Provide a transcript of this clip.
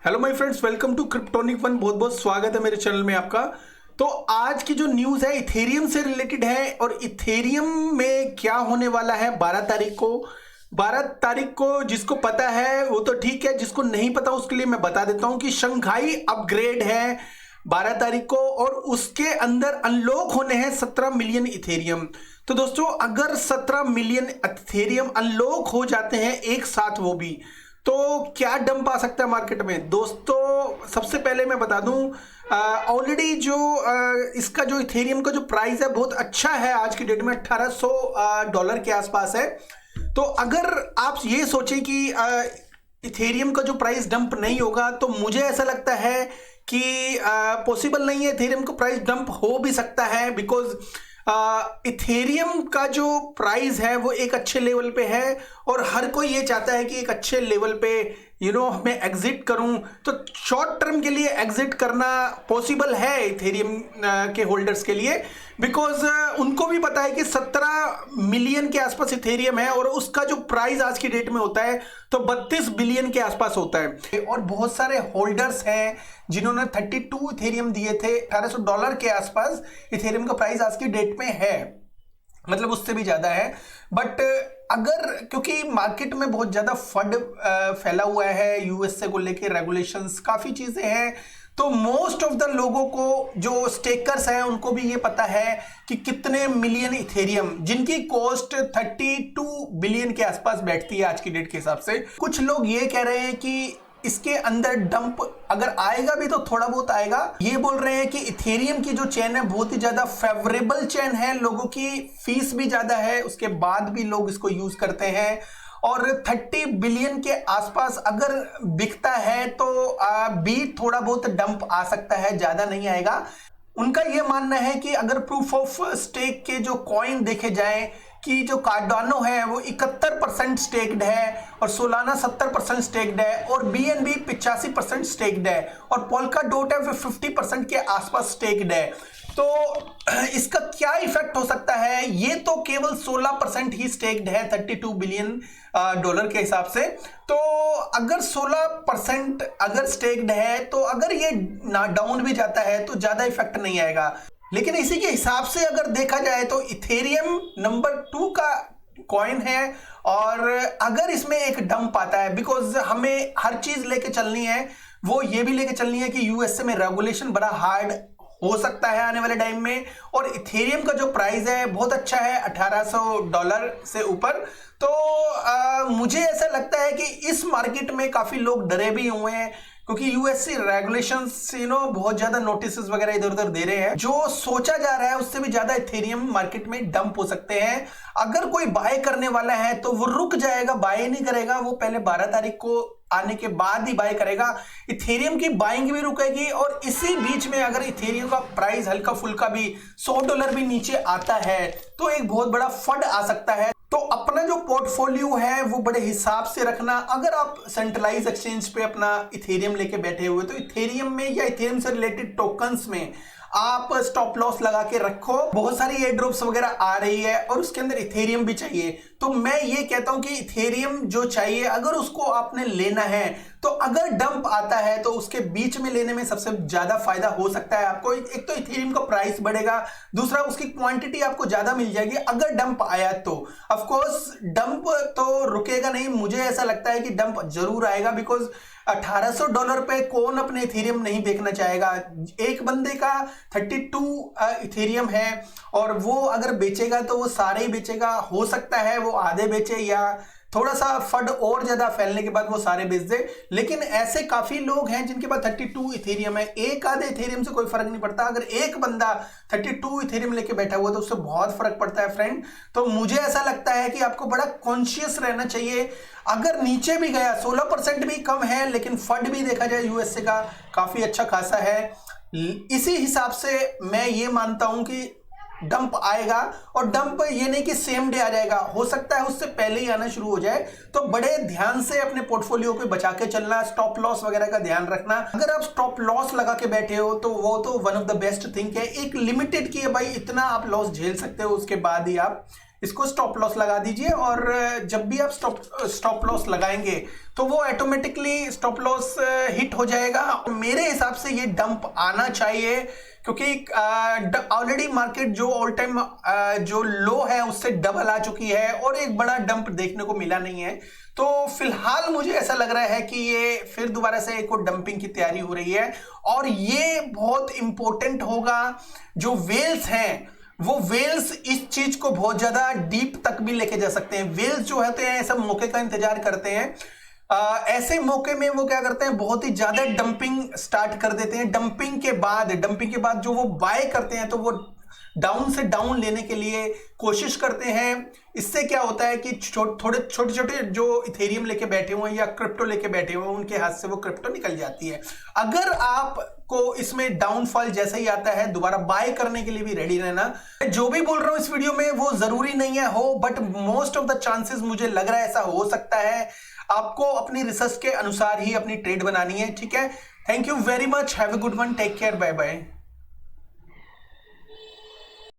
Hello my friends, welcome to Cryptonic One. बहुत बहुत स्वागत है मेरे चैनल में आपका। तो आज की जो न्यूज़ है इथेरियम से रिलेटेड है और इथेरियम में क्या होने वाला है 12 तारीख को जिसको पता है वो तो ठीक है, जिसको नहीं पता उसके लिए मैं बता देता हूं कि शंघाई अपग्रेड है 12 तारीख को और उसके अंदर अनलॉक होने हैं 17 मिलियन इथेरियम। तो दोस्तों, अगर 17 मिलियन इथेरियम अनलॉक हो जाते हैं एक साथ वो भी, तो क्या डंप आ सकता है मार्केट में। दोस्तों, सबसे पहले मैं बता दूं, ऑलरेडी जो इसका जो इथेरियम का जो प्राइस है बहुत अच्छा है, आज की डेट में $1800 के आसपास है। तो अगर आप ये सोचें कि इथेरियम का जो प्राइस डंप नहीं होगा, तो मुझे ऐसा लगता है कि पॉसिबल नहीं है। इथेरियम का प्राइस डंप हो भी सकता है बिकॉज इथेरियम का जो प्राइस है वो एक अच्छे लेवल पे है और हर कोई ये चाहता है कि एक अच्छे लेवल पे मैं एग्जिट करूं। तो शॉर्ट टर्म के लिए एग्जिट करना पॉसिबल है इथेरियम के होल्डर्स के लिए, बिकॉज उनको भी पता है कि 17 मिलियन के आसपास इथेरियम है और उसका जो प्राइस आज की डेट में होता है तो 32 बिलियन के आसपास होता है। और बहुत सारे होल्डर्स हैं जिन्होंने 32 इथेरियम दिए थे, $1800 के आसपास इथेरियम का प्राइस आज की डेट में है, मतलब उससे भी ज्यादा है। बट अगर, क्योंकि मार्केट में बहुत ज्यादा फंड फैला हुआ है यूएसए को लेके, रेगुलेशंस काफी चीजें हैं, तो मोस्ट ऑफ द लोगों को जो स्टेकर्स हैं उनको भी ये पता है कि कितने मिलियन इथेरियम, जिनकी कॉस्ट 32 बिलियन के आसपास बैठती है आज की डेट के हिसाब से। कुछ लोग ये कह रहे हैं कि इसके अंदर डंप अगर आएगा भी तो थोड़ा बहुत आएगा। ये बोल रहे हैं कि इथेरियम की जो चेन है बहुत ही ज्यादा फेवरेबल चेन है, लोगों की फीस भी ज्यादा है, उसके बाद भी लोग इसको यूज करते हैं और 30 बिलियन के आसपास अगर बिकता है तो भी थोड़ा बहुत डंप आ सकता है, ज्यादा नहीं आएगा। उनका यह मानना है कि अगर प्रूफ ऑफ स्टेक के जो कॉइन देखे जाएं कि जो कार्डानो है वो 71% स्टेक्ड है और सोलाना 70% स्टेक्ड है और BNB 85% स्टेक्ड है और पोल्का डॉट है 50% के आसपास स्टेक्ड है। तो इसका क्या इफेक्ट हो सकता है, ये तो केवल 16% ही स्टेक्ड है $32 बिलियन के हिसाब से। तो अगर 16% अगर स्टेक्ड है तो अगर ये ना डाउन भी जाता है तो ज्यादा इफेक्ट नहीं आएगा। लेकिन इसी के हिसाब से अगर देखा जाए तो इथेरियम नंबर 2 का कॉइन है और अगर इसमें एक डंप आता है, बिकॉज हमें हर चीज लेके चलनी है, वो ये भी लेके चलनी है कि यूएसए में रेगुलेशन बड़ा हार्ड हो सकता है आने वाले टाइम में और इथेरियम का जो प्राइस है बहुत अच्छा है $1800 से ऊपर। तो मुझे ऐसा लगता है कि इस मार्केट में काफी लोग डरे भी हुए हैं क्योंकि यूएससी रेगुलेशंस बहुत ज्यादा नोटिस वगैरह इधर उधर दे रहे हैं। जो सोचा जा रहा है उससे भी ज्यादा इथेरियम मार्केट में डंप हो सकते हैं। अगर कोई बाय करने वाला है तो वो रुक जाएगा, बाय नहीं करेगा, वो पहले 12 तारीख को आने के बाद ही बाय करेगा। इथेरियम की बाइंग भी रुकेगी और इसी बीच में अगर इथेरियम का प्राइस हल्का फुल्का भी $100 भी नीचे आता है तो एक बहुत बड़ा फंड आ सकता है। तो अपना जो पोर्टफोलियो है वो बड़े हिसाब से रखना। अगर आप सेंट्रलाइज एक्सचेंज पे अपना इथेरियम लेके बैठे हुए तो इथेरियम में या इथेरियम से रिलेटेड टोकन्स में आप स्टॉप लॉस लगा के रखो। बहुत सारी एयर ड्रॉप्स वगैरह आ रही है और उसके अंदर इथेरियम भी चाहिए। तो मैं ये कहता हूं कि इथेरियम जो चाहिए अगर उसको आपने लेना है तो अगर डंप आता है तो उसके बीच में लेने में सबसे ज्यादा फायदा हो सकता है आपको। एक तो इथेरियम का प्राइस बढ़ेगा, दूसरा उसकी क्वांटिटी आपको ज्यादा मिल जाएगी अगर डंप आया तो। ऑफ कोर्स डंप तो रुकेगा नहीं, मुझे ऐसा लगता है कि डंप जरूर आएगा, बिकॉज $1800 पे कौन अपने इथेरियम नहीं बेचना चाहेगा। एक बंदे का 32 इथेरियम है और वो अगर बेचेगा तो वो सारे ही बेचेगा, हो सकता है वो आधे बेचे या थोड़ा सा फंड और ज्यादा फैलने के बाद वो सारे बेच दे। लेकिन ऐसे काफी लोग हैं जिनके पास 32 इथेरियम है, एक आधे इथेरियम से कोई फर्क नहीं पड़ता। अगर एक बंदा 32 इथेरियम लेके बैठा हुआ तो उससे बहुत फर्क पड़ता है फ्रेंड। तो मुझे ऐसा लगता है कि आपको बड़ा कॉन्शियस रहना चाहिए। अगर नीचे भी गया 16% भी कम है, लेकिन फंड भी देखा जाए यूएसए का काफी अच्छा खासा है। इसी हिसाब से मैं ये मानता हूं कि डंप आएगा और डंप ये नहीं कि सेम डे आ जाएगा, हो सकता है उससे पहले ही आना शुरू हो जाए। तो बड़े ध्यान से अपने पोर्टफोलियो को बचा के चलना, स्टॉप लॉस वगैरह का ध्यान रखना। अगर आप स्टॉप लॉस लगा के बैठे हो तो वो तो one of the best thing है। एक लिमिटेड की है भाई, इतना आप लॉस झेल सकते हो, उसके बाद ही आप इसको स्टॉप लॉस लगा दीजिए, और जब भी आप स्टॉप लॉस लगाएंगे तो वो ऑटोमेटिकली स्टॉप लॉस हिट हो जाएगा। मेरे हिसाब से ये डंप आना चाहिए, क्योंकि ऑलरेडी मार्केट जो ऑल टाइम जो लो है उससे डबल आ चुकी है और एक बड़ा डंप देखने को मिला नहीं है। तो फिलहाल मुझे ऐसा लग रहा है कि ये फिर दोबारा से एक और डंपिंग की तैयारी हो रही है, और ये बहुत इंपॉर्टेंट होगा। जो वेल्स हैं वो वेल्स इस चीज को बहुत ज्यादा डीप तक भी लेके जा सकते हैं। वेल्स जो होते हैं सब मौके का इंतजार करते हैं, ऐसे मौके में वो क्या करते हैं, बहुत ही ज्यादा डंपिंग स्टार्ट कर देते हैं। डंपिंग के बाद जो वो बाय करते हैं तो वो डाउन से डाउन लेने के लिए कोशिश करते हैं। इससे क्या होता है कि थोड़े छोटे छोटे जो इथेरियम लेके बैठे हुए हैं या क्रिप्टो लेके बैठे हुए हैं उनके हाथ से वो क्रिप्टो निकल जाती है। अगर आपको इसमें डाउनफॉल जैसा ही आता है, दोबारा बाय करने के लिए भी रेडी रहना। जो भी बोल रहा हूं इस वीडियो में वो जरूरी नहीं है हो, but most of the chances मुझे लग रहा है ऐसा हो सकता है। आपको अपनी रिसर्च के अनुसार ही अपनी ट्रेड बनानी है, ठीक है। Thank you very much, have a good one, take care, bye bye.